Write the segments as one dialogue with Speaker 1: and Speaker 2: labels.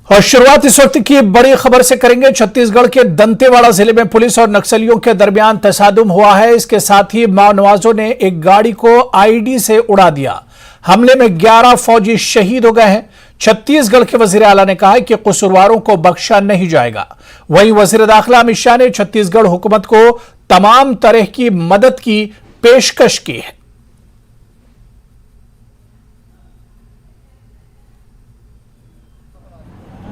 Speaker 1: और शुरुआत इस वक्त की बड़ी खबर से करेंगे। छत्तीसगढ़ के दंतेवाड़ा जिले में पुलिस और नक्सलियों के दरमियान तसादुम हुआ है। इसके साथ ही माओवादियों ने एक गाड़ी को आईडी से उड़ा दिया। हमले में 11 फौजी शहीद हो गए हैं। छत्तीसगढ़ के वजीर आला ने कहा है कि कसूरवारों को बख्शा नहीं जाएगा। वहीं वजीर दाखिला अमित शाह ने छत्तीसगढ़ हुकूमत को तमाम तरह की मदद की पेशकश की है।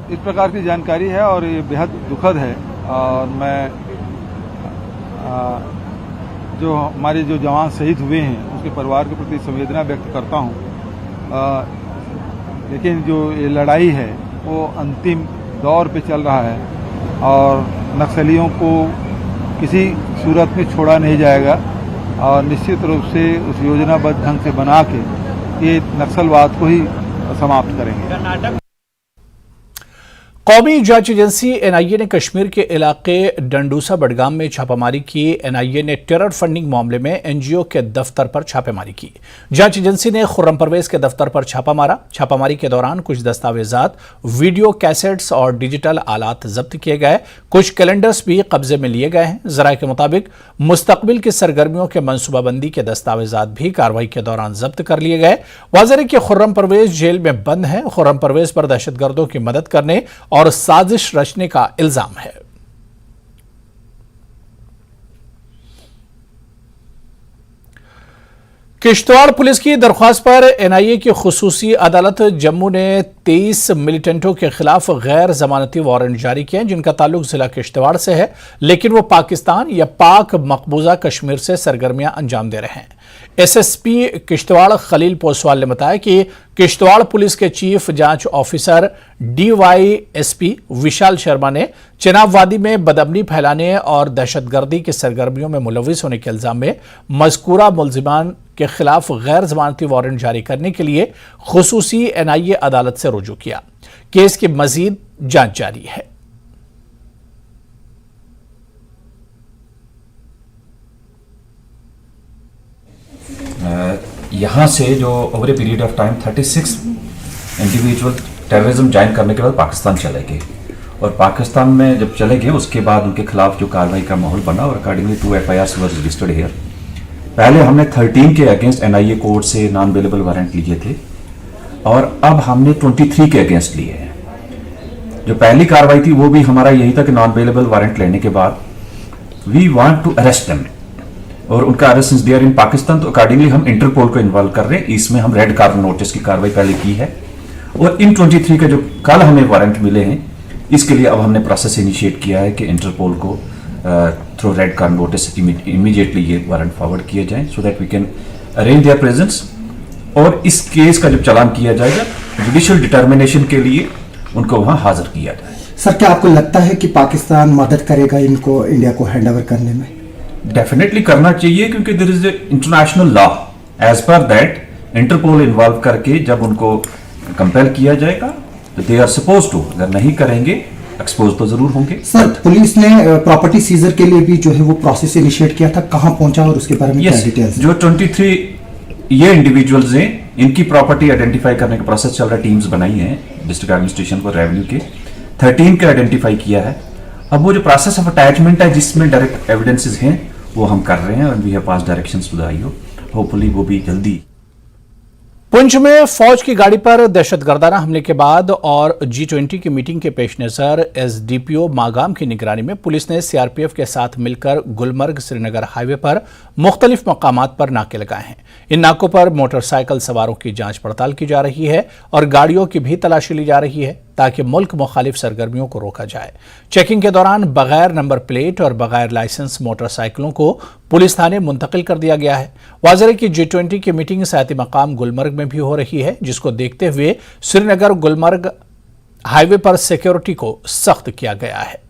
Speaker 2: इस प्रकार की जानकारी है और ये बेहद दुखद है। और मैं जो हमारे जो जवान शहीद हुए हैं उसके परिवार के प्रति संवेदना व्यक्त करता हूं। लेकिन जो ये लड़ाई है वो अंतिम दौर पे चल रहा है और नक्सलियों को किसी सूरत में छोड़ा नहीं जाएगा और निश्चित रूप से उस योजनाबद्ध ढंग से बना के ये नक्सलवाद को ही समाप्त करेंगे।
Speaker 1: कौमी जांच एजेंसी एनआईए ने कश्मीर के इलाके डंडूसा बडगाम में छापामारी की। एनआईए ने टेरर फंडिंग मामले में एनजीओ के दफ्तर पर छापेमारी की। जांच एजेंसी ने खुर्रम परवेज के दफ्तर पर छापा मारा। छापामारी के दौरान कुछ दस्तावेजात, वीडियो कैसेट्स और डिजिटल आलात जब्त किए गए। कुछ कैलेंडर्स भी कब्जे में लिए गए हैं। जराये के मुताबिक मुस्तकबिल की सरगर्मियों के मनसूबाबंदी के दस्तावेजात भी कार्रवाई के दौरान जब्त कर लिए गए। वाज़ेह है कि खुर्रम परवेज जेल में बंद है। खुर्रम परवेज पर दहशतगर्दों की मदद करने और साजिश रचने का इल्जाम है। किश्तवाड़ पुलिस की दरख्वास्त पर एनआईए की खुसूसी अदालत जम्मू ने 23 मिलिटेंटों के खिलाफ गैर जमानती वारंट जारी किए हैं, जिनका ताल्लुक जिला किश्तवाड़ से है, लेकिन वो पाकिस्तान या पाक मकबूजा कश्मीर से सरगर्मियां अंजाम दे रहे हैं। एसएसपी किश्तवाड़ खलील पोसवाल ने बताया कि किश्तवाड़ पुलिस के चीफ जांच ऑफिसर डीवाईएसपी विशाल शर्मा ने चेनाब वादी में बदअमनी फैलाने और दहशतगर्दी की सरगर्मियों में मुलविस होने के इल्जाम में मज़कूरा मुल्जिमान के खिलाफ गैर जमानती वारंट जारी करने के लिए खुसूसी एनआईए अदालत से रुजू किया। केस की मजीद जांच जारी है।
Speaker 3: यहाँ से जो over a period of time 36 individual terrorism join करने के बाद पाकिस्तान चले गए और पाकिस्तान में जब चले गए उसके बाद उनके खिलाफ जो कार्रवाई का माहौल बना और accordingly 2 FIRs were registered here. पहले हमने 13 के अगेंस्ट एनआईए कोर्ट से नॉन अवेलेबल वारंट लिए थे और अब हमने 23 के अगेंस्ट लिए हैं। जो पहली कार्रवाई थी वो भी हमारा यही था कि नॉन अवेलेबल वारंट लेने के बाद we want to arrest them और उनका arrest since they are in Pakistan, तो अकॉर्डिंगली हम इंटरपोल को इन्वॉल्व कर रहे हैं। इसमें हम रेड कार्बन नोटिस की कार्रवाई पहले की है और इन 23 के जो कल हमें वारंट मिले हैं इसके लिए अब हमने प्रोसेस इनिशिएट किया है कि इंटरपोल को through red carbon notice immediately ये वारंट फॉरवर्ड किए जाएं so that we can arrange their presence और इस केस का जब चालान किया जाएगा जुडिशियल डिटर्मिनेशन के लिए उनको वहां हाजिर किया जाए।
Speaker 4: सर, क्या आपको लगता है कि पाकिस्तान मदद करेगा इनको इंडिया को हैंड ओवर करने में?
Speaker 3: डेफिनेटली करना चाहिए क्योंकि there is international law as per that Interpol involve करके जब उनको कंपेल किया जाएगा तो दे आर सपोज टू, अगर नहीं करेंगे एक्सपोज तो जरूर होंगे।
Speaker 4: सर, पुलिस ने प्रॉपर्टी सीजर के लिए भी जो है वो प्रोसेस इनिशिएट किया था, कहां पहुंचा और उसके बारे में क्या डिटेल्स?
Speaker 3: जो 23 ये इंडिविजुअल्स हैं इनकी प्रॉपर्टी आइडेंटिफाई करने का प्रोसेस चल रहा है। टीम्स बनाई हैं डिस्ट्रिक्ट एडमिनिस्ट्रेशन को, रेवेन्यू के 13 का आइडेंटिफाई किया है। अब वो जो प्रोसेस ऑफ अटैचमेंट है जिसमें डायरेक्ट एविडेंसेस हैं वो हम कर रहे हैं और we have pass directions to the IO, hopefully वो भी जल्दी।
Speaker 1: पुंछ में फौज की गाड़ी पर दहशतगर्दाना हमले के बाद और G20 की मीटिंग के पेश नजर एसडीपीओ मागाम की निगरानी में पुलिस ने सीआरपीएफ के साथ मिलकर गुलमर्ग श्रीनगर हाईवे पर मुख्तलिफ मकामात पर नाके लगाए हैं। इन नाकों पर मोटरसाइकिल सवारों की जांच पड़ताल की जा रही है और गाड़ियों की भी तलाशी ली जा रही है ताकि मुल्क मुखालिफ सरगर्मियों को रोका जाए। चेकिंग के दौरान बगैर नंबर प्लेट और बगैर लाइसेंस मोटरसाइकिलों को पुलिस थाने मुंतकिल कर दिया गया है। वाज़ेह है कि G20 की मीटिंग साथी मकाम गुलमर्ग में भी हो रही है, जिसको देखते हुए श्रीनगर गुलमर्ग हाईवे पर सिक्योरिटी को सख्त किया गया है।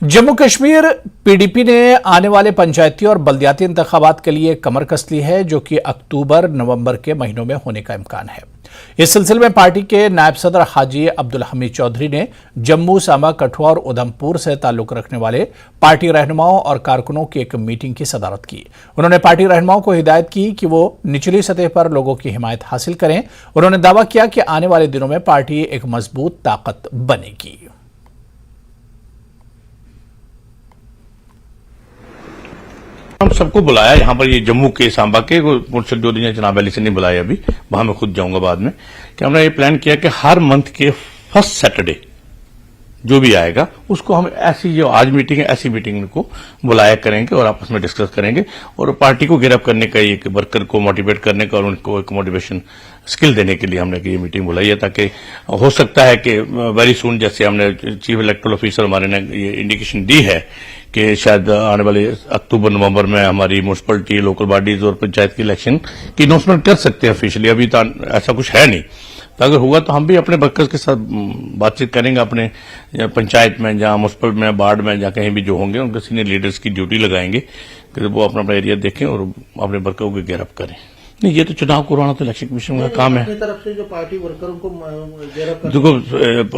Speaker 1: जम्मू कश्मीर पीडीपी ने आने वाले पंचायती और बल्दियाती इंतखाबात के लिए कमर कस ली है, जो कि अक्टूबर नवंबर के महीनों में होने का इम्कान है। इस सिलसिले में पार्टी के नायब सदर हाजी अब्दुल हमीद चौधरी ने जम्मू, सांबा, कठुआ और उधमपुर से ताल्लुक रखने वाले पार्टी रहनुमाओं और कारकुनों की एक मीटिंग की सदारत की। उन्होंने पार्टी रहनुमाओं को हिदायत की कि वो निचली सतह पर लोगों की हिमायत हासिल करें। उन्होंने दावा किया कि आने वाले दिनों में पार्टी एक मजबूत ताकत बनेगी।
Speaker 5: हम सबको बुलाया यहाँ पर, ये जम्मू के, सांबा के, मुझसे 2 दिन जनाब अली से नहीं बुलाया अभी, वहां मैं खुद जाऊंगा बाद में, कि हमने ये प्लान किया कि हर मंथ के फर्स्ट सैटरडे जो भी आएगा उसको हम ऐसी, जो आज मीटिंग है ऐसी मीटिंग को बुलाया करेंगे और आपस में डिस्कस करेंगे और पार्टी को गिरफ्त करने का, एक वर्कर को मोटिवेट करने का और उनको एक मोटिवेशन स्किल देने के लिए हमने ये मीटिंग बुलाई है, ताकि हो सकता है कि वेरी सून, जैसे हमने चीफ इलेक्टोरल ऑफिसर हमारे ने ये इंडिकेशन दी है कि शायद आने वाले अक्टूबर नवंबर में हमारी म्यूनसिपलिटी, लोकल बॉडीज और पंचायत की इलेक्शन की अनाउंसमेंट कर सकते हैं ऑफिशियली। अभी तो ऐसा कुछ है नहीं, तो अगर हुआ तो हम भी अपने वर्कर्स के साथ बातचीत करेंगे, अपने पंचायत में, जहां म्यूनसिपल में, वार्ड में, जहां कहीं भी जो होंगे उनके सीनियर लीडर्स की ड्यूटी लगाएंगे कि वो अपना अपना एरिया देखें और अपने वर्करों को गिरफ्त करें। नहीं, ये तो चुनाव करवाना तो इलेक्शन कमीशन का काम है।
Speaker 6: अपनी तरफ से जो पार्टी वर्करों को
Speaker 5: देखो,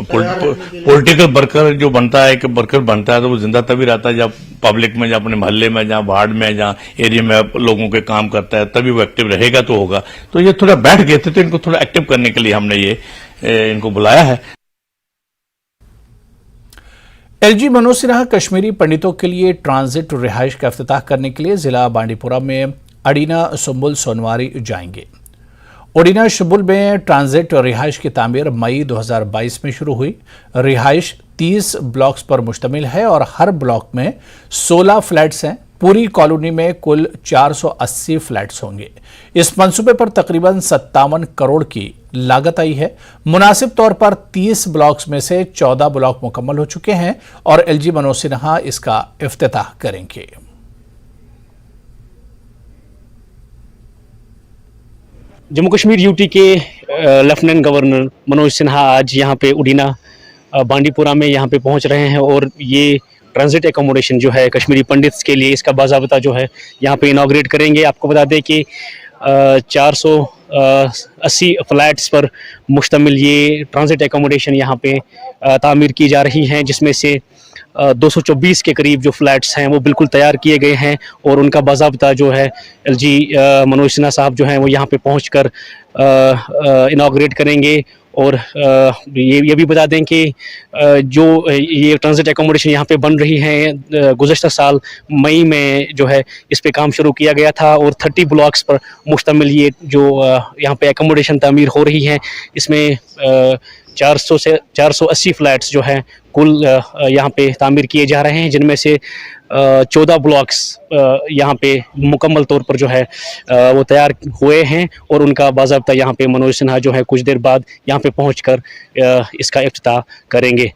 Speaker 5: पॉलिटिकल वर्कर जो बनता है, कि वर्कर बनता है तो वो जिंदा तभी रहता है जब पब्लिक में, जब अपने मोहल्ले में, जहां वार्ड में, जहां एरिया में लोगों के काम करता है, तभी वो एक्टिव रहेगा तो होगा। तो ये थोड़ा बैठ गए थे, तो इनको थोड़ा एक्टिव करने के लिए हमने ये इनको बुलाया है।
Speaker 1: एलजी मनोज सिन्हा कश्मीरी पंडितों के लिए ट्रांजिट रिहाइश का इफ्तिताह करने के लिए जिला बांडीपुरा में अडीना सुंबुल सोनवारी जाएंगे। ओडिना शुबुल में ट्रांजिट रिहाइश की तामीर मई 2022 में शुरू हुई। रिहाइश 30 ब्लॉक्स पर मुश्तमिल है और हर ब्लॉक में 16 फ्लैट्स हैं। पूरी कॉलोनी में कुल 480 फ्लैट्स होंगे। इस मंसूबे पर तकरीबन 57 करोड़ की लागत आई है। मुनासिब तौर पर 30 ब्लॉक्स में से 14 ब्लॉक मुकम्मल हो चुके हैं और एलजी मनोज सिन्हा इसका इफ्तिताह करेंगे।
Speaker 7: जम्मू कश्मीर यूटी के लेफ्टिनेंट गवर्नर मनोज सिन्हा आज यहाँ पे उडीना बांडीपुरा में यहाँ पे पहुँच रहे हैं और ये ट्रांजिट एकोमोडेशन जो है कश्मीरी पंडित्स के लिए, इसका बाज़ाब्ता जो है यहाँ पे इनॉग्रेट करेंगे। आपको बता दें कि 480 फ्लैट्स पर मुश्तमिल ये ट्रांजिट एकोमोडेशन यहाँ पे तामीर की जा रही हैं, जिसमें से 224 के करीब जो फ्लैट्स हैं वो बिल्कुल तैयार किए गए हैं और उनका बाज़ाब्ता जो है एलजी मनोज सिन्हा साहब जो हैं वो यहाँ पे पहुंचकर इनॉग्रेट करेंगे। और ये भी बता दें कि जो ये ट्रांजिट एकोमोडेशन यहाँ पे बन रही हैं, गुज़श्ता साल मई में जो है इस पे काम शुरू किया गया था और 30 ब्लॉक्स पर मुश्तमिल ये जो यहाँ पे एकोमोडेशन तामीर हो रही हैं, इसमें 400 से 480 फ्लैट्स जो हैं कुल यहाँ पे तामीर किए जा रहे हैं, जिनमें से 14 ब्लॉक्स यहाँ पे मुकम्मल तौर पर जो है वो तैयार हुए हैं और उनका बाज़ाब्ता यहाँ पे मनोज सिन्हा जो है कुछ देर बाद यहाँ पे पहुँचकर इसका इफ्तिताह करेंगे।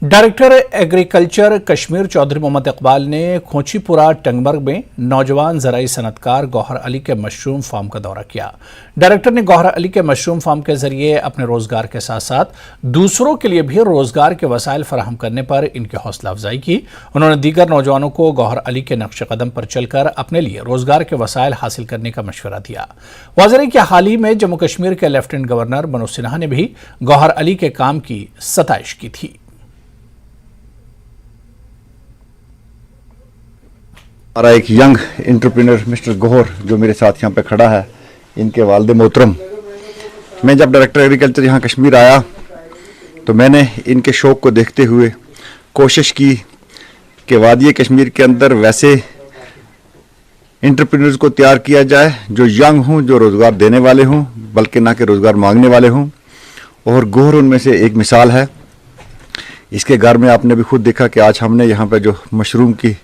Speaker 1: डायरेक्टर एग्रीकल्चर कश्मीर चौधरी मोहम्मद इकबाल ने खोचीपुरा टंगमर्ग में नौजवान ज़राई सनतकार गौहर अली के मशरूम फार्म का दौरा किया। डायरेक्टर ने गौहर अली के मशरूम फार्म के जरिए अपने रोजगार के साथ साथ दूसरों के लिए भी रोजगार के वसाइल फराहम करने पर इनकी हौसला अफजाई की। उन्होंने दीगर नौजवानों को गौहर अली के नक्श कदम पर चलकर अपने लिए रोजगार के वसाइल हासिल करने का मशवरा दिया। वाज़ेह है कि हाल ही में जम्मू कश्मीर के लेफ्टिनेंट गवर्नर मनोज सिन्हा ने भी गौहर अली के काम की सताइश की थी।
Speaker 8: हमारा एक यंग एंटरप्रेन्योर मिस्टर गौहर जो मेरे साथ यहाँ पे खड़ा है, इनके वालिद मोहतरम, मैं जब डायरेक्टर एग्रीकल्चर यहाँ कश्मीर आया तो मैंने इनके शौक़ को देखते हुए कोशिश की कि वादी कश्मीर के अंदर वैसे एंटरप्रेन्योर्स को तैयार किया जाए जो यंग हों, जो रोज़गार देने वाले हों, बल्कि ना कि रोज़गार मांगने वाले हों। और गौहर उनमें से एक मिसाल है। इसके घर में आपने भी खुद देखा कि आज हमने यहाँ पर जो मशरूम की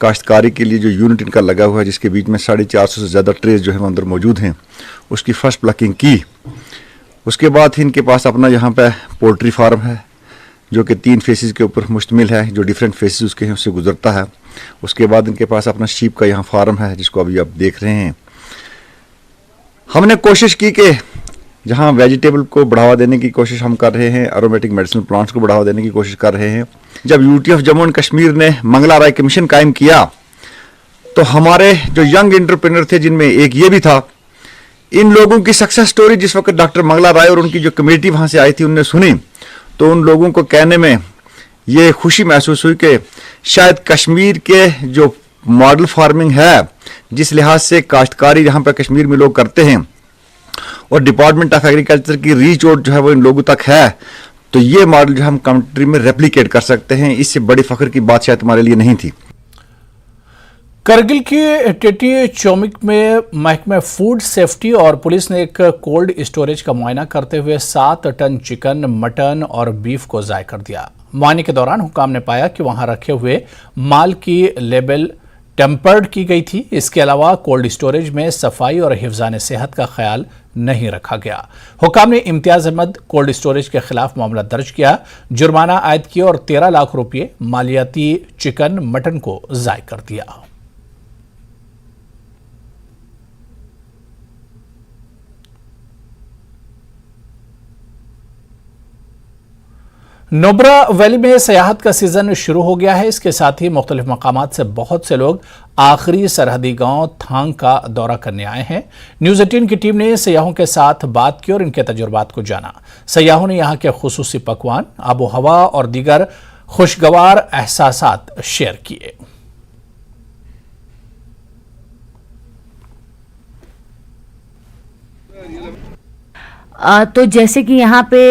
Speaker 8: काश्तकारी के लिए जो यूनिट इनका लगा हुआ है, जिसके बीच में 450 से ज़्यादा ट्रेस जो है अंदर मौजूद हैं, उसकी फर्स्ट प्लकिंग की। उसके बाद इनके पास अपना यहाँ पे पोल्ट्री फार्म है जो कि 3 फेसेस के ऊपर मुश्तमिल है, जो डिफरेंट फेसेस उसके हैं उससे गुजरता है। उसके बाद इनके पास अपना शीप का यहाँ फार्म है जिसको अभी आप देख रहे हैं। हमने कोशिश की कि जहां वेजिटेबल को बढ़ावा देने की कोशिश हम कर रहे हैं, एरोमेटिक मेडिसिनल प्लांट्स को बढ़ावा देने की कोशिश कर रहे हैं। जब UT of Jammu and Kashmir ने मंगला राय कमीशन कायम किया तो हमारे जो यंग एंटरप्रेन्योर थे, जिनमें एक ये भी था, इन लोगों की सक्सेस स्टोरी जिस वक्त डॉक्टर मंगला राय और उनकी जो कमेटी वहां से आई थी उनने सुनी, तो उन लोगों को कहने में ये खुशी महसूस हुई कि शायद कश्मीर के जो मॉडल फार्मिंग है, जिस लिहाज से काश्तकारी यहाँ पर कश्मीर में लोग करते हैं और डिपार्टमेंट ऑफ एग्रीकल्चर की रीच और जो है वो इन लोगों तक है, तो ये मॉडल जो हम कंट्री में रेप्लिकेट कर सकते हैं। इससे बड़ी फख्र की बात शायद हमारे लिए नहीं थी।
Speaker 1: करगिल के टेटी चौमिक में महकमा फूड सेफ्टी और पुलिस ने एक कोल्ड स्टोरेज का मुआयना करते हुए 7 टन चिकन, मटन और बीफ को ज़ाय कर दिया। मुआयने के दौरान हुकाम ने पाया कि वहां रखे हुए माल की लेबल टेम्पर्ड की गई थी। इसके अलावा कोल्ड स्टोरेज में सफाई और हिफ्ज़ान सेहत का ख्याल नहीं रखा गया। हुकाम ने इम्तियाज अहमद कोल्ड स्टोरेज के खिलाफ मामला दर्ज किया, जुर्माना आयद किया और 13 लाख रुपये मालियाती चिकन, मटन को ज़ाय कर दिया। नुब्रा वैली में सयाहत का सीजन शुरू हो गया है। इसके साथ ही मुख्तलिफ मकामात से बहुत से लोग आखिरी सरहदी गांव थांग का दौरा करने आए हैं। न्यूज़ 18 की टीम ने सयाहों के साथ बात की और इनके तजुर्बात को जाना। सयाहों ने यहाँ के खुसूसी पकवान, आबो हवा और दीगर खुशगवार एहसासात शेयर किए।
Speaker 9: तो जैसे कि यहाँ पे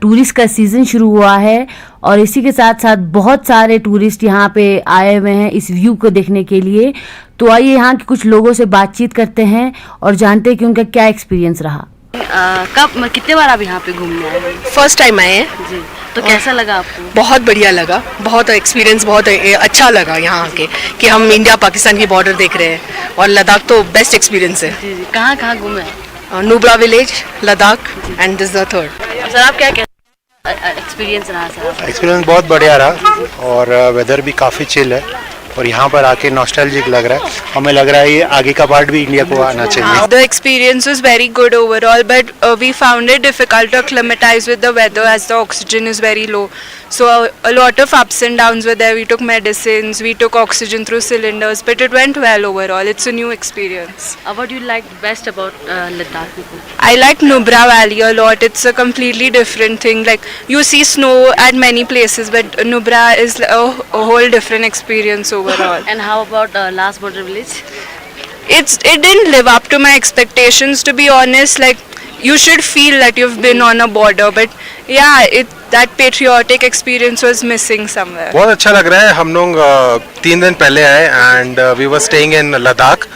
Speaker 9: टूरिस्ट का सीज़न शुरू हुआ है और इसी के साथ साथ बहुत सारे टूरिस्ट यहाँ पे आए हुए हैं इस व्यू को देखने के लिए। तो आइए यहाँ के कुछ लोगों से बातचीत करते हैं और जानते हैं कि उनका क्या एक्सपीरियंस रहा। कितने बार आप यहाँ पे घूमने आए हैं?
Speaker 10: फर्स्ट टाइम आए हैं
Speaker 9: जी। तो कैसा लगा आपको?
Speaker 10: बहुत बढ़िया लगा, बहुत एक्सपीरियंस बहुत अच्छा लगा यहाँ आके कि हम इंडिया पाकिस्तान की बॉर्डर देख रहे हैं और लद्दाख तो बेस्ट एक्सपीरियंस है।
Speaker 9: जी जी। कहाँ घूमे?
Speaker 10: Nubra village, Ladakh and this the third.
Speaker 9: Sir आप क्या एक्सपीरियंस रहा सर?
Speaker 11: एक्सपीरियंस बहुत बढ़िया रहा और वेदर भी काफ़ी चिल है और यहाँ पर आके नॉस्टैल्जिक लग रहा है। हमें लग रहा है ये आगे का पार्ट भी इंडिया को आना चाहिए।
Speaker 10: The experience was very good overall, but we found it difficult to acclimatize with the weather as the oxygen is very low. So a lot of ups and downs were there. We took medicines, we took oxygen through cylinders, but it went well overall. It's a new experience.
Speaker 9: What do you like best about Ladakh people?
Speaker 10: I like Nubra Valley a lot. It's a completely different thing. Like you see snow at many places, but Nubra is a whole different experience overall.
Speaker 9: And how about last border village?
Speaker 10: It didn't live up to my expectations, to be honest. Like you should feel that you've been on a border, but yeah, that patriotic experience was missing somewhere.
Speaker 11: बहुत अच्छा लग रहा है। हम लोग 3 दिन पहले आए and we were staying in Ladakh.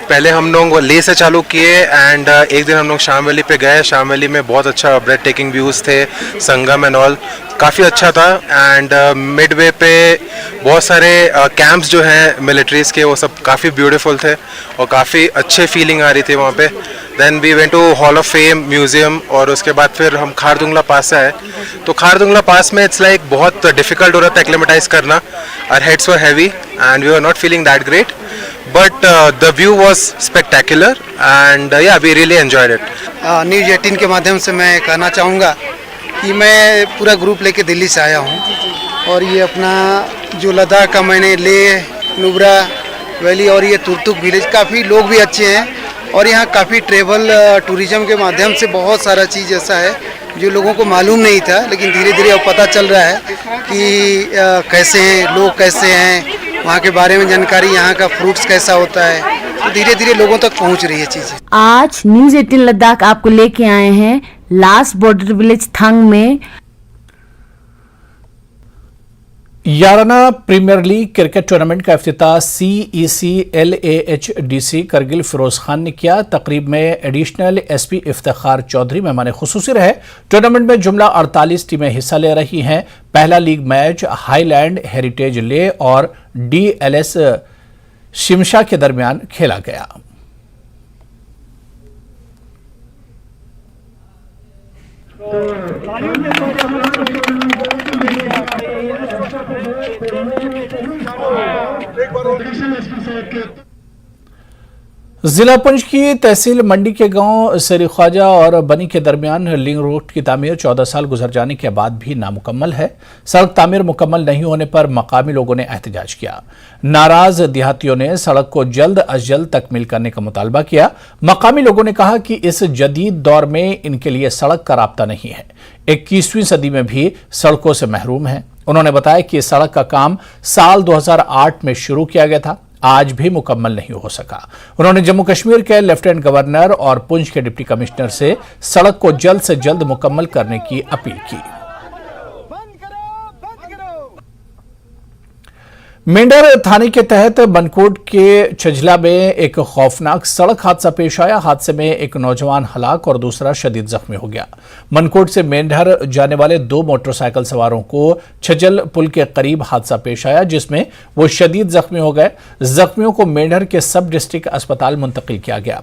Speaker 11: पहले हम लोग लेह से चालू किए एंड एक दिन हम लोग शाम वैली पे गए। शाम वैली में बहुत अच्छा ब्रेड टेकिंग व्यूज़ थे, संगम एंड ऑल, काफ़ी अच्छा था। एंड मिडवे पे बहुत सारे कैंप्स जो हैं मिलिट्रीज़ के, वो सब काफ़ी ब्यूटीफुल थे और काफ़ी अच्छे फीलिंग आ रही थी वहाँ पे। Then we went to hall of fame museum और उसके बाद फिर हम खारदुंगला पास से आए। तो खारदुंगला पास में इट्स लाइक बहुत डिफिकल्ट हो रहा था एक्लेमेटाइज करना। Our heads were heavy and we were not feeling that great, but the view was spectacular and yeah we really enjoyed it.
Speaker 6: News 18 के माध्यम से मैं कहना चाहूँगा कि मैं पूरा ग्रुप लेके दिल्ली से आया हूँ और ये अपना जो लद्दाख का मैंने लेह, नुब्रा वैली और ये तुर्तुक विलेज, काफ़ी लोग भी अच्छे हैं और यहाँ काफ़ी ट्रेवल टूरिज़्म के माध्यम से बहुत सारा चीज़ ऐसा है जो लोगों को मालूम नहीं था, लेकिन धीरे धीरे अब पता चल रहा है कि कैसे हैं लोग, कैसे हैं, वहाँ के बारे में जानकारी, यहाँ का फ्रूट्स कैसा होता है, तो धीरे धीरे लोगों तक पहुँच रही है चीज़ें।
Speaker 9: आज न्यूज़ 18 लद्दाख आपको लेके आए हैं लास्ट बॉर्डर विलेज थंग में।
Speaker 1: 11वां प्रीमियर लीग क्रिकेट टूर्नामेंट का इफ्तिताह CEC LAHDC करगिल फिरोज खान ने किया। तकरीब में एडिशनल SP इफ्तिखार चौधरी मेहमान खुसूसी रहे। टूर्नामेंट में जुमला 48 टीमें हिस्सा ले रही हैं। पहला लीग मैच हाईलैंड हेरिटेज ले और DLS शिमशा के दरमियान खेला गया। जिला पुंछ की तहसील मंडी के गांव सरी ख्वाजा और बनी के दरमियान लिंक रोड की तामीर 14 साल गुजर जाने के बाद भी नामुकम्मल है। सड़क तामीर मुकम्मल नहीं होने पर मकामी लोगों ने एहतजाज किया। नाराज देहातियों ने सड़क को जल्द अज जल्द तकमील करने का मुतालबा किया। मकामी लोगों ने कहा कि इस जदीद दौर में इनके लिए सड़क का राब्ता नहीं है। 21वीं सदी में भी सड़कों से महरूम है। उन्होंने बताया कि सड़क का काम साल 2008 में शुरू किया गया था, आज भी मुकम्मल नहीं हो सका। उन्होंने जम्मू कश्मीर के लेफ्टिनेंट गवर्नर और पुंछ के डिप्टी कमिश्नर से सड़क को जल्द से जल्द मुकम्मल करने की अपील की। मेंढर थाने के तहत बनकोट के छजला में एक खौफनाक सड़क हादसा पेश आया। हादसे में एक नौजवान हलाक और दूसरा शदीद जख्मी हो गया। मनकोट से मेंढर जाने वाले 2 मोटरसाइकिल सवारों को छजल पुल के करीब हादसा पेश आया, जिसमें वो शदीद जख्मी हो गए। जख्मियों को मेंढर के सब डिस्ट्रिक्ट अस्पताल मुंतकिल किया गया।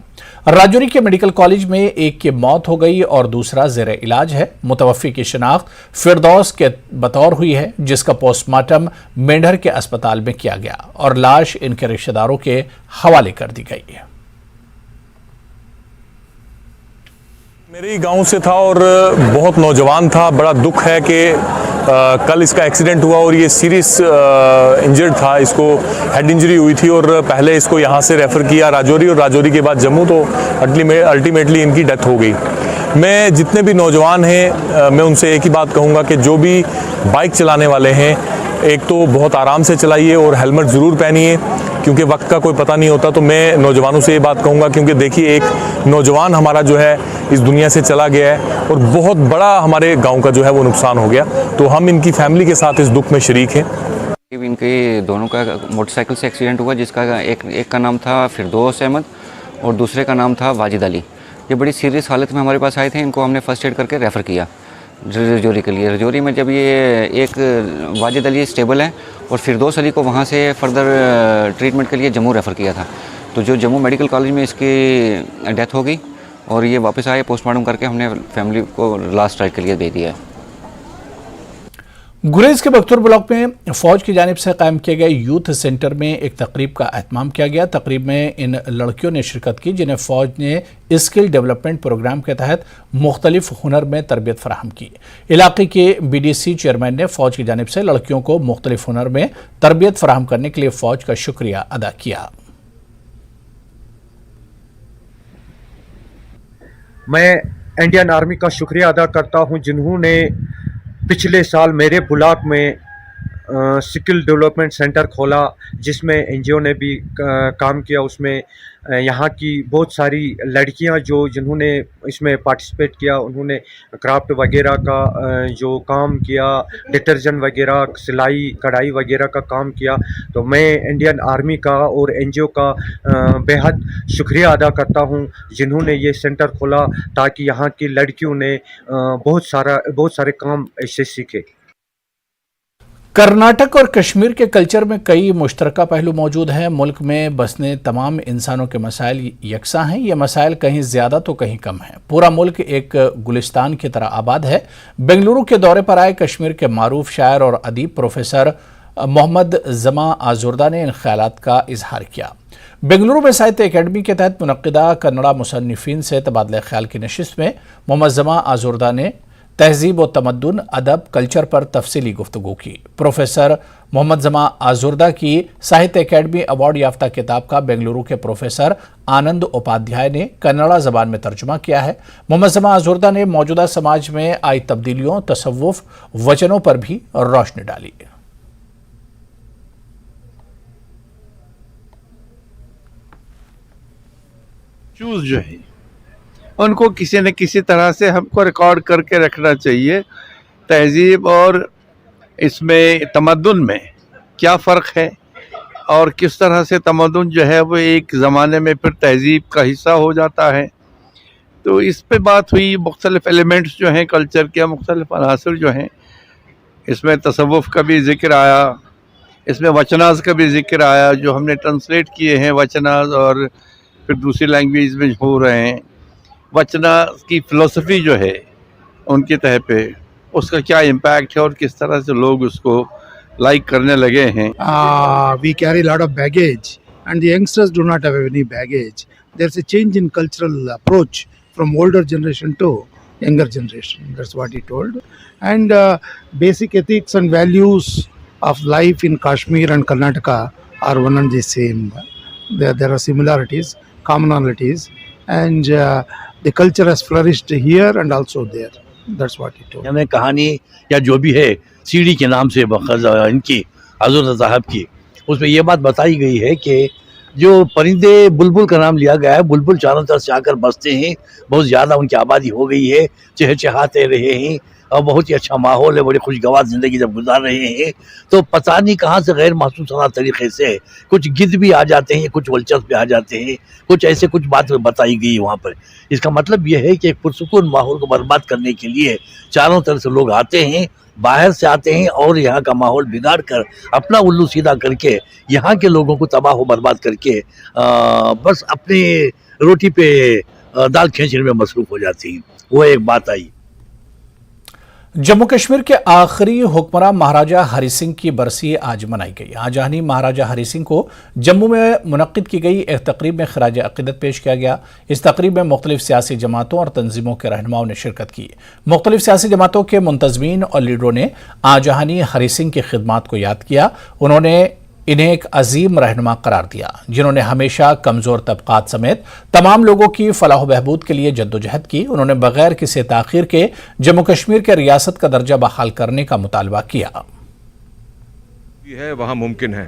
Speaker 1: राजौरी के मेडिकल कॉलेज में एक की मौत हो गई और दूसरा जेर इलाज है। मुतवफ़ी की शिनाख्त फिरदौस के बतौर हुई है, जिसका पोस्टमार्टम मेंढर के अस्पताल में किया गया और लाश इनके रिश्तेदारों के हवाले कर दी गई है।
Speaker 12: मेरे ही गांव से था और बहुत नौजवान था। बड़ा दुख है कि कल इसका एक्सीडेंट हुआ और ये सीरियस इंजर्ड था। इसको हेड इंजरी हुई थी और पहले इसको यहाँ से रेफ़र किया राजौरी और राजौरी के बाद जम्मू, तो अल्टीमेटली इनकी डेथ हो गई। मैं जितने भी नौजवान हैं मैं उनसे एक ही बात कहूँगा कि जो भी बाइक चलाने वाले हैं, एक तो बहुत आराम से चलाइए और हेलमेट ज़रूर पहनिए, क्योंकि वक्त का कोई पता नहीं होता। तो मैं नौजवानों से ये बात कहूँगा, क्योंकि देखिए एक नौजवान हमारा जो है इस दुनिया से चला गया है और बहुत बड़ा हमारे गांव का जो है वो नुकसान हो गया। तो हम इनकी फैमिली के साथ इस दुख में शरीक हैं।
Speaker 13: इनके दोनों का मोटरसाइकिल से एक्सीडेंट हुआ, जिसका एक का नाम था फिरदौस अहमद और दूसरे का नाम था वाजिद अली। ये बड़ी सीरियस हालत में हमारे पास आए थे। इनको हमने फर्स्ट एड करके रेफ़र किया रजौरी के लिए। रजौरी में जब ये एक वाजिद अली स्टेबल है और फिरदौस अली को वहाँ से फर्दर ट्रीटमेंट के लिए जम्मू रेफ़र किया था। तो जो जम्मू मेडिकल कॉलेज में इसकी डेथ हो गई और ये वापस आए, पोस्टमार्टम करके हमने फैमिली को लास्ट राइट के लिए दे दिया है।
Speaker 1: गुरेज के बख्तूर ब्लॉक में फौज की जानिब से कायम किए गए यूथ सेंटर में एक तकरीब का एहतमाम किया गया। तकरीब में इन लड़कियों ने शिरकत की, जिन्हें फौज ने स्किल डेवलपमेंट प्रोग्राम के तहत मुख्तलिफ हुनर में तरबियत फराहम की। इलाके के BDC चेयरमैन ने फौज की जानिब से लड़कियों को मुख्तलिफ हुनर में तरबियत फराहम करने के लिए फौज का शुक्रिया अदा किया।
Speaker 14: मैं इंडियन आर्मी का शुक्रिया अदा करता हूं, जिन्होंने पिछले साल मेरे ब्लॉक में स्किल डेवलपमेंट सेंटर खोला, जिसमें NGO ने भी काम किया। उसमें यहाँ की बहुत सारी लड़कियाँ जिन्होंने इसमें पार्टिसिपेट किया, उन्होंने क्राफ्ट वगैरह का जो काम किया, डिटर्जेंट वगैरह, सिलाई कढ़ाई वगैरह का काम किया। तो मैं इंडियन आर्मी का और NGO का बेहद शुक्रिया अदा करता हूँ, जिन्होंने ये सेंटर खोला ताकि यहाँ की लड़कियों ने बहुत सारे काम ऐसे सीखे।
Speaker 1: कर्नाटक और कश्मीर के कल्चर में कई मुश्तरका पहलू मौजूद हैं। मुल्क में बसने तमाम इंसानों के मसाइल यकसां हैं। ये मसाइल कहीं ज़्यादा तो कहीं कम हैं। पूरा मुल्क एक गुलिस्तान की तरह आबाद है। बेंगलुरु के दौरे पर आए कश्मीर के मारूफ शायर और अदीब प्रोफेसर मोहम्मद जमा आजुर्दा ने इन ख्यालात का इजहार किया। बेंगलुरु में साहित्य अकेडमी के तहत मुनक्किदा कन्नड़ा मुसन्निफीन से तबादला ख्याल की नशिस्त में मोहम्मद जमा आजुर्दा ने तहजीब व तमद्दुन, अदब, कल्चर पर तफसीली गुफ्तगू की। प्रोफेसर मोहम्मद जमा आजुर्दा की साहित्य अकेडमी अवार्ड याफ्ता किताब का बेंगलुरु के प्रोफेसर आनंद उपाध्याय ने कन्नड़ा जबान में तर्जुमा किया है। मोहम्मद जमा आजुर्दा ने मौजूदा समाज में आई तब्दीलियों, तसव्वुफ, वचनों पर भी रोशनी डाली।
Speaker 15: चूज जो है उनको किसी न किसी तरह से हमको रिकॉर्ड करके रखना चाहिए। तहजीब और इसमें तमद्दुन में क्या फ़र्क है और किस तरह से तमद्दुन जो है वो एक ज़माने में फिर तहजीब का हिस्सा हो जाता है। तो इस पे बात हुई। मुख्तलिफ एलिमेंट्स जो हैं कल्चर के, मुख्तलिफ अनासर जो हैं, इसमें तसव्वुफ़ का भी ज़िक्र आया, इसमें वचनाज़ का भी ज़िक्र आया जो हमने ट्रांसलेट किए हैं वचनाज़ और फिर दूसरी लैंग्वेज में हो रहे हैं। वचना की फ़िलोसफी जो है उनके तह पे उसका क्या इम्पैक्ट है और किस तरह से लोग उसको लाइक करने लगे हैं।
Speaker 16: We carry a lot of baggage and the youngsters do not have any baggage. There's a change in cultural approach from older generation to younger generation. That's what he told. And basic ethics and values of life in Kashmir and Karnataka are one and the same. There are similarities, commonalities, and the culture has flourished here and also there. That's what he told.
Speaker 17: हमें कहानी या जो भी है सीढ़ी के नाम से इनकी हजरत साहब की, उसमें ये बात बताई गई है कि जो परिंदे बुलबुल का नाम लिया गया है, बुलबुल चारों तरफ से आकर बसते हैं, बहुत ज़्यादा उनकी आबादी हो गई है, चहचहाते रहे हैं और बहुत ही अच्छा माहौल है, बड़ी खुशगवार ज़िंदगी जब गुजार रहे हैं तो पता नहीं कहाँ से गैर महसूसाना तरीके से कुछ गिद्ध भी आ जाते हैं, कुछ वल्चर्स भी आ जाते हैं, कुछ ऐसे कुछ बात बताई गई वहाँ पर। इसका मतलब यह है कि एक पुरसुकून माहौल को बर्बाद करने के लिए चारों तरफ से लोग आते हैं, बाहर से आते हैं और यहाँ का माहौल बिगाड़ कर अपना उल्लू सीधा करके यहाँ के लोगों को तबाह बर्बाद करके बस अपनी रोटी पे दाल खींचने में मसरूफ हो जाती है। वो एक बात आई।
Speaker 1: जम्मू कश्मीर के आखिरी हुक्मरान महाराजा हरि सिंह की बरसी आज मनाई गई। आजानी महाराजा हरि सिंह को जम्मू में मुनक्किद की गई एक तकरीब में खराज अक़ीदत पेश किया गया। इस तकरीब में मुख्तलिफ सियासी जमातों और तंजीमों के रहनुमाओं ने शिरकत की। मुख्तलिफ सियासी जमातों के मुंतज़मीन और लीडरों ने आजानी हरि सिंह की खिदमात को याद किया। उन्होंने इन्हें एक अजीम रहनुमा करार दिया जिन्होंने हमेशा कमज़ोर तबकात समेत तमाम लोगों की फलाह बहबूद के लिए जद्दोजहद की। उन्होंने बगैर किसी ताख़ीर के जम्मू कश्मीर के रियासत का दर्जा बहाल करने का मुतालबा किया।
Speaker 18: है वहाँ मुमकिन है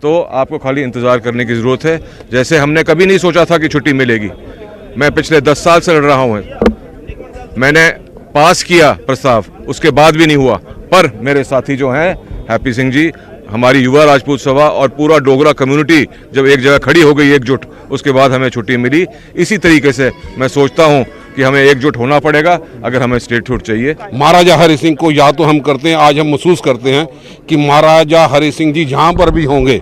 Speaker 18: तो आपको खाली इंतज़ार करने की ज़रूरत है। जैसे हमने कभी नहीं सोचा था कि छुट्टी मिलेगी। मैं पिछले 10 साल से लड़ रहा हूँ, मैंने पास किया प्रस्ताव, उसके बाद भी नहीं हुआ। पर मेरे साथी जो हैं हैप्पी सिंह जी, हमारी युवा राजपूत सभा और पूरा डोगरा कम्युनिटी जब एक जगह खड़ी हो गई एकजुट, उसके बाद हमें छुट्टी मिली। इसी तरीके से मैं सोचता हूं कि हमें एकजुट होना पड़ेगा अगर हमें स्टेटहुड चाहिए।
Speaker 19: महाराजा हरि सिंह को याद तो हम करते हैं, आज हम महसूस करते हैं कि महाराजा हरि सिंह जी जहां पर भी होंगे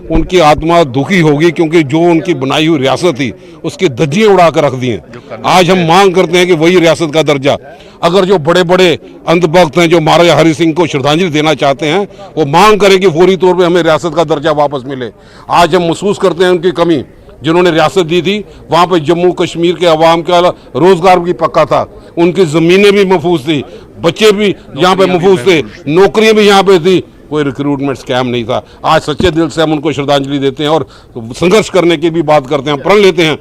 Speaker 19: उनकी आत्मा दुखी होगी, क्योंकि जो उनकी बनाई हुई रियासत थी उसकी धज्जियां उड़ा कर रख दी हैं। आज हम मांग करते हैं कि वही रियासत का दर्जा, अगर जो बड़े बड़े अंधभक्त हैं जो महाराजा हरि सिंह को श्रद्धांजलि देना चाहते हैं वो मांग करें कि फौरी तौर पे हमें रियासत का दर्जा वापस मिले। आज हम महसूस करते हैं उनकी कमी, जिन्होंने रियासत दी थी वहाँ पे जम्मू कश्मीर के अवाम का रोजगार भी पक्का था, उनकी ज़मीनें भी महफूज थी, बच्चे भी यहाँ पे महफूज थे, नौकरियाँ भी यहाँ पे थी, कोई रिक्रूटमेंट स्कैम नहीं था। आज सच्चे दिल से हम उनको श्रद्धांजलि देते हैं और संघर्ष करने की भी बात करते हैं, प्रण लेते हैं।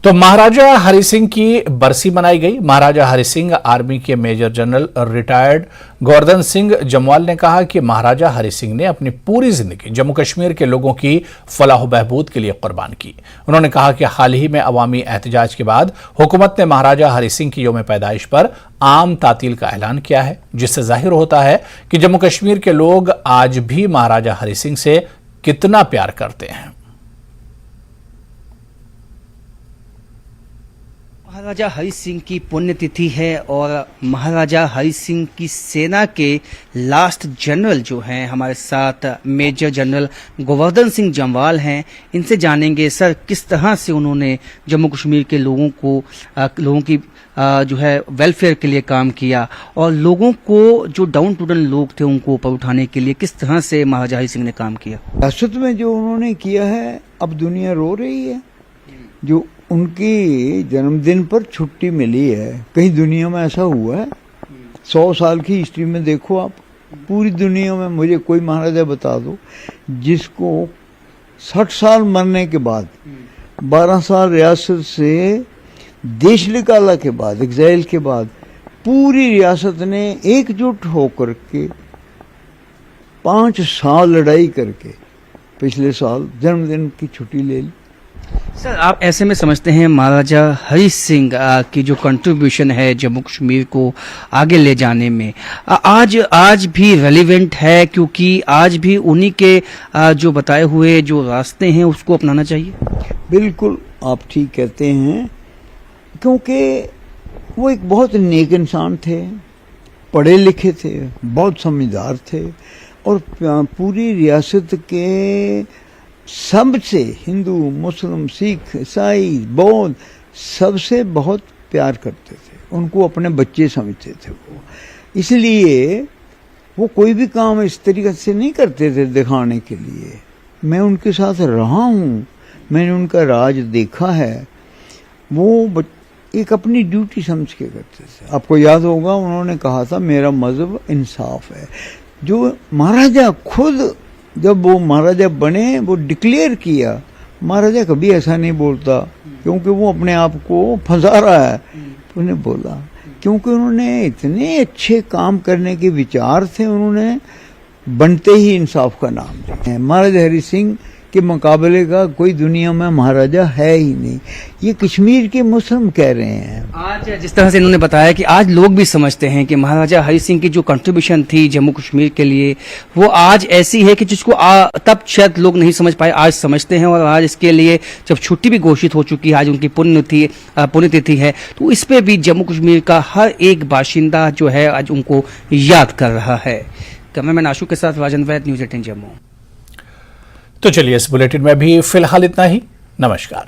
Speaker 1: तो महाराजा हरि सिंह की बरसी मनाई गई। महाराजा हरि सिंह आर्मी के major general retired Govardhan Singh Jamwal ने कहा कि महाराजा हरि सिंह ने अपनी पूरी जिंदगी जम्मू कश्मीर के लोगों की फलाह बहबूद के लिए कुर्बान की। उन्होंने कहा कि हाल ही में अवामी एहतजाज के बाद हुकूमत ने महाराजा हरि सिंह की यौम पैदाइश पर आम तातील का ऐलान किया है, जिससे जाहिर होता है कि जम्मू कश्मीर के लोग आज भी महाराजा हरि सिंह से कितना प्यार करते हैं।
Speaker 20: महाराजा हरि सिंह की पुण्यतिथि है और महाराजा हरि सिंह की सेना के लास्ट जनरल जो हैं हमारे साथ मेजर जनरल गोवर्धन सिंह जम्वाल हैं। इनसे जानेंगे सर किस तरह से उन्होंने जम्मू कश्मीर के लोगों की जो है वेलफेयर के लिए काम किया और लोगों को जो डाउन टू अर्थ लोग थे उनको ऊपर उठाने के लिए किस तरह से महाराजा हरि सिंह ने काम किया।
Speaker 21: रियासत में जो उन्होंने किया है अब दुनिया रो रही है। जो उनकी जन्मदिन पर छुट्टी मिली है, कहीं दुनिया में ऐसा हुआ है? 100 साल की हिस्ट्री में देखो आप, पूरी दुनिया में मुझे कोई महाराजा बता दो जिसको 60 साल मरने के बाद 12 साल रियासत से देश निकाला के बाद, एग्जाइल के बाद पूरी रियासत ने एकजुट होकर के 5 साल लड़ाई करके पिछले साल जन्मदिन की छुट्टी ले ली।
Speaker 20: सर आप ऐसे में समझते हैं महाराजा हरि सिंह की जो कंट्रीब्यूशन है जम्मू कश्मीर को आगे ले जाने में आज भी रेलिवेंट है, क्योंकि आज भी उन्हीं के जो बताए हुए जो रास्ते हैं उसको अपनाना चाहिए?
Speaker 21: बिल्कुल आप ठीक कहते हैं, क्योंकि वो एक बहुत नेक इंसान थे, पढ़े लिखे थे, बहुत समझदार थे और पूरी रियासत के सबसे हिंदू, मुस्लिम, सिख, ईसाई, बौद्ध सबसे बहुत प्यार करते थे, उनको अपने बच्चे समझते थे वो। इसलिए वो कोई भी काम इस तरीके से नहीं करते थे दिखाने के लिए। मैं उनके साथ रहा हूँ, मैंने उनका राज देखा है। वो एक अपनी ड्यूटी समझ के करते थे। आपको याद होगा उन्होंने कहा था मेरा मजहब इंसाफ है। जो महाराजा खुद जब वो महाराजा बने वो डिक्लेयर किया। महाराजा कभी ऐसा नहीं बोलता क्योंकि वो अपने आप को फंसा रहा है। उन्हें बोला क्योंकि उन्होंने इतने अच्छे काम करने के विचार थे, उन्होंने बनते ही इंसाफ का नाम दिया। महाराजा हरि सिंह के मुकाबले का कोई दुनिया में महाराजा है ही नहीं। ये कश्मीर के मुस्लिम कह रहे हैं।
Speaker 20: आज जिस तरह से इन्होंने बताया कि आज लोग भी समझते हैं कि महाराजा हरि सिंह की जो कंट्रीब्यूशन थी जम्मू कश्मीर के लिए वो आज ऐसी है कि जिसको तब शायद लोग नहीं समझ पाए, आज समझते हैं। और आज इसके लिए जब छुट्टी भी घोषित हो चुकी है, आज उनकी पुण्यतिथि है, तो इस पे भी जम्मू कश्मीर का हर एक बाशिंदा जो है आज उनको याद कर रहा है। कैमरामैन आशु के साथ राजन वैद, न्यूज़ 18 जम्मू।
Speaker 1: तो चलिए इस बुलेटिन में भी फिलहाल इतना ही। नमस्कार।